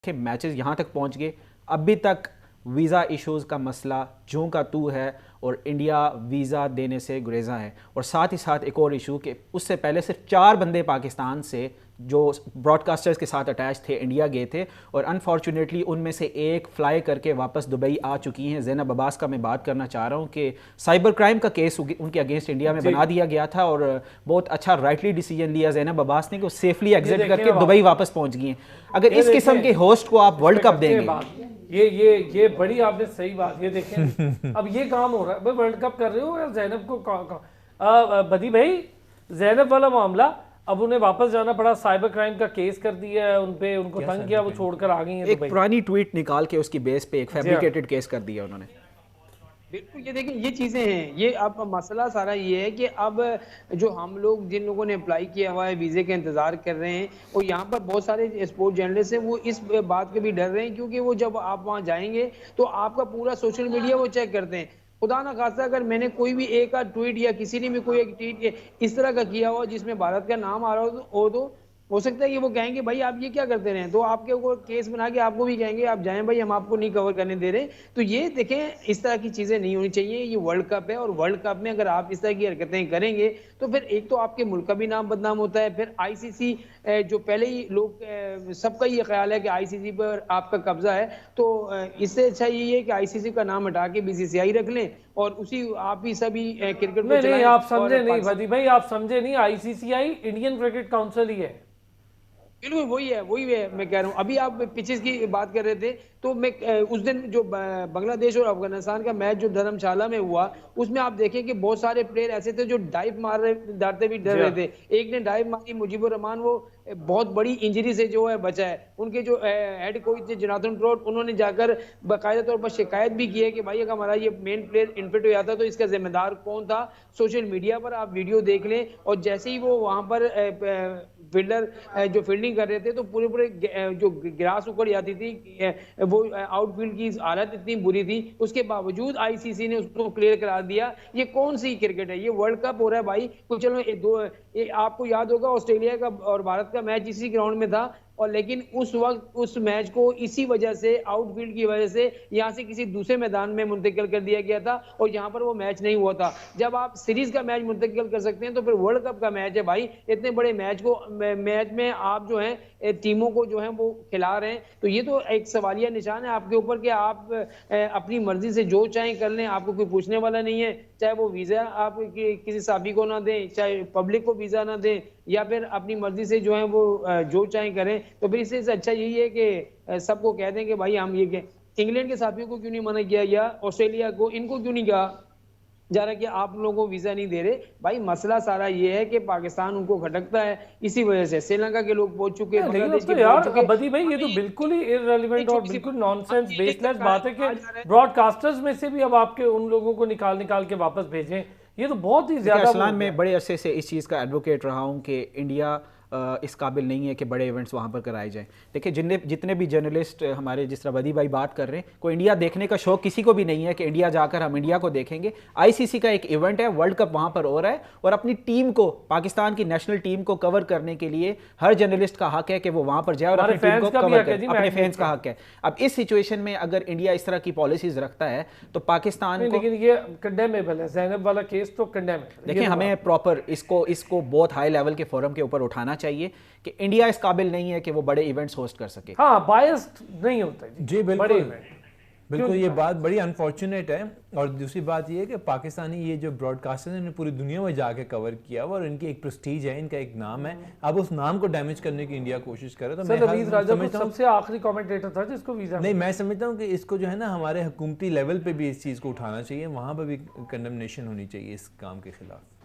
کہ میچز یہاں تک پہنچ گئے، ابھی تک ویزا ایشوز کا مسئلہ جوں کا تو ہے اور انڈیا ویزا دینے سے گریزاں ہے. اور ساتھ ہی ساتھ ایک اور ایشو کہ اس سے پہلے صرف 4 بندے پاکستان سے جو براڈ کاسٹرز کے ساتھ اٹیچ تھے انڈیا گئے تھے، اور انفارچونیٹلی ان میں سے ایک فلائی کر کے واپس دبئی آ چکی ہیں. زینب عباس کا میں بات کرنا چاہ رہا ہوں کہ سائبر کرائم کا کیس ان کے اگینسٹ انڈیا میں بنا دیا گیا تھا، اور بہت اچھا رائٹلی ڈیسیجن لیا زینب عباس نے کہ وہ سیفلی ایگزٹ کر کے دبئی واپس پہنچ گئی ہیں. اگر اس قسم کے ہوسٹ کو آپ ورلڈ کپ دیں گے، یہ بڑی آپ نے صحیح بات. یہ دیکھیں اب یہ کام ہو رہا ہے، ورلڈ کپ کر رہے ہو یا زینب کو بدی بھائی زینب والا معاملہ اب انہیں واپس جانا پڑا، سائبر کرائم کا کیس کر دیا ہے ان پہ، ان کو تنگ کیا، وہ چھوڑ کر آ گئی ہیں. ایک پرانی ٹویٹ نکال کے اس کی بیس پہ ایک فیبریکیٹڈ کیس کر دیا انہوں نے. بالکل یہ دیکھیں یہ چیزیں ہیں. یہ اب مسئلہ سارا یہ ہے کہ اب جو ہم لوگ جن لوگوں نے اپلائی کیا ہوا ہے ویزے کا انتظار کر رہے ہیں، اور یہاں پر بہت سارے اسپورٹ جرنلسٹ ہیں، وہ اس بات کے بھی ڈر رہے ہیں کیونکہ وہ جب آپ وہاں جائیں گے تو آپ کا پورا سوشل میڈیا وہ چیک کرتے ہیں. خدا نہ خواستہ اگر میں نے کوئی بھی ایک ٹویٹ یا کسی نے بھی کوئی ایک ٹویٹ اس طرح کا کیا ہوا جس میں بھارت کا نام آ رہا ہو تو ہو سکتا ہے کہ وہ کہیں گے بھائی آپ یہ کیا کرتے رہے ہیں، تو آپ کے اوپر کیس بنا کے آپ کو بھی کہیں گے آپ جائیں بھائی ہم آپ کو نہیں کور کرنے دے رہے. تو یہ دیکھیں اس طرح کی چیزیں نہیں ہونی چاہیے. یہ ورلڈ کپ ہے اور ورلڈ کپ میں اگر آپ اس طرح کی حرکتیں کریں گے تو پھر ایک تو آپ کے ملک کا بھی نام بدنام ہوتا ہے. پھر آئی سی سی جو پہلے ہی لوگ سب کا یہ خیال ہے کہ آئی سی سی پر آپ کا قبضہ ہے، تو اس سے اچھا یہ ہے کہ آئی سی سی کا نام ہٹا کے بی سی سی آئی رکھ لیں اور اسی آپ ہی سبھی کرکٹ کو چلائیں. نہیں آپ سمجھے نہیں بدی بھائی، آپ سمجھے نہیں. آئی سی سی آئی انڈین کرکٹ کاؤنسل ہی ہے. بالکل وہی ہے میں کہہ رہا ہوں. ابھی آپ پچز کی بات کر رہے تھے تو میں اس دن جو بنگلہ دیش اور افغانستان کا میچ جو دھرم شالہ میں ہوا اس میں آپ دیکھیں کہ بہت سارے پلیئر ایسے تھے جو ڈائیو ڈالتے بھی ڈر رہے تھے. ایک نے ڈائیو ماری مجیب الرحمان، وہ بہت بڑی انجری سے جو ہے بچا ہے. ان کے جو ہیڈ کوچ تھے جناتن ٹروٹ، انہوں نے جا کر باقاعدہ طور پر شکایت بھی کی ہے کہ بھائی اگر ہمارا یہ مین پلیئر انفٹ ہو جاتا تو اس کا ذمہ دار کون تھا. سوشل میڈیا پر آپ ویڈیو دیکھ لیں، اور جیسے ہی وہ وہاں پر فیلڈر جو فیلڈنگ کر رہے تھے تو پورے جو گراس اکڑ جاتی تھی، وہ آؤٹ فیلڈ کی حالت اتنی بری تھی، اس کے باوجود آئی سی سی نے اس کو کلیئر کرا دیا. یہ کون سی کرکٹ ہے؟ یہ ورلڈ کپ ہو رہا ہے بھائی. چلو آپ کو یاد ہوگا آسٹریلیا کا اور بھارت کا میچ اسی گراؤنڈ میں تھا، اور لیکن اس وقت اس میچ کو اسی وجہ سے آؤٹ فیلڈ کی وجہ سے یہاں سے کسی دوسرے میدان میں منتقل کر دیا گیا تھا اور یہاں پر وہ میچ نہیں ہوا تھا. جب آپ سیریز کا میچ منتقل کر سکتے ہیں تو پھر ورلڈ کپ کا میچ ہے بھائی. اتنے بڑے میچ میں آپ جو ہیں ٹیموں کو جو ہیں وہ کھلا رہے ہیں، تو یہ تو ایک سوالیہ نشان ہے آپ کے اوپر کہ آپ اپنی مرضی سے جو چاہیں کر لیں، آپ کو کوئی پوچھنے والا نہیں ہے. چاہے وہ ویزا آپ کسی صحافی کو نہ دیں، چاہے پبلک کو ویزا نہ دیں، یا پھر اپنی مرضی سے جو ہیں وہ جو چاہیں کریں. تو پھر اس سے اچھا یہی ہے کہ سب کو کہہ دیں کہ بھائی ہم یہ کہ انگلینڈ کے صحافیوں کو کیوں نہیں منع کیا، یا آسٹریلیا کو، ان کو کیوں نہیں کہا جا رہا کہ آپ لوگوں کو ویزا نہیں دے رہے. بھائی مسئلہ سارا یہ ہے کہ پاکستان ان کو کھٹکتا ہے، اسی وجہ سے سری لنکا کے لوگ پہنچ چکے، بنگلہ دیش کے پہنچ چکے. بدی بھائی یہ تو بالکل ہی ارریلیونٹ اور بالکل نان سینس بیس لیس بات ہے کہ براڈ کاسٹرز میں سے بھی اب آپ کے ان لوگوں کو نکال کے واپس بھیجیں. یہ تو بہت ہی زیادہ. اسلام میں بڑے عرصے سے اس چیز کا ایڈوکیٹ رہا ہوں کہ انڈیا اس قابل نہیں ہے کہ بڑے ایونٹس وہاں پر کرائے جائیں. دیکھیں جتنے بھی جرنلسٹ ہمارے جس طرح بدی بھائی بات کر رہے ہیں، کوئی انڈیا دیکھنے کا شوق کسی کو بھی نہیں ہے کہ انڈیا جا کر ہم انڈیا کو دیکھیں گے. آئی سی سی کا ایک ایونٹ ہے، ورلڈ کپ وہاں پر ہو رہا ہے، اور اپنی ٹیم کو، پاکستان کی نیشنل ٹیم کو کور کرنے کے لیے ہر جرنلسٹ کا حق ہے کہ وہ وہاں پر جائے اور اپنی ٹیم کو کور کرے. اپنے فینس کا حق ہے. اب اس سچویشن میں اگر انڈیا اس طرح کی پالیسیز رکھتا ہے تو پاکستان کو، لیکن یہ کنڈیمیبل ہے. زینب والا کیس تو کنڈیمیبل. دیکھیں ہمیں پراپر اس کو بہت ہائی لیول کے فورم کے اوپر اٹھانا چاہیے کہ انڈیا اس قابل نہیں ہے کہ وہ بڑے ایونٹس ہوسٹ کر سکے. ہاں بائسڈ نہیں ہوتا جی بالکل یہ بات بڑی انفارچونیٹ ہے. اور دوسری بات یہ ہے کہ پاکستانی یہ جو براڈ کاسٹر نے پوری دنیا میں جا کے کور کیا اور ان کی ایک پریسٹیج ہے، ان کا ایک نام ہے. اب اس نام کو ڈیمیج کرنے کی انڈیا کوشش کرے تو میں سب سے آخری کامنٹیٹر تھا جس کو ویزا نہیں، میں سمجھتا ہوں کہ اس کو جو ہے نا ہمارے حکومتی لیول پہ بھی اس چیز کو اٹھانا چاہیے، وہاں پہ بھی کنڈمنیشن ہونی چاہیے اس کام کے خلاف.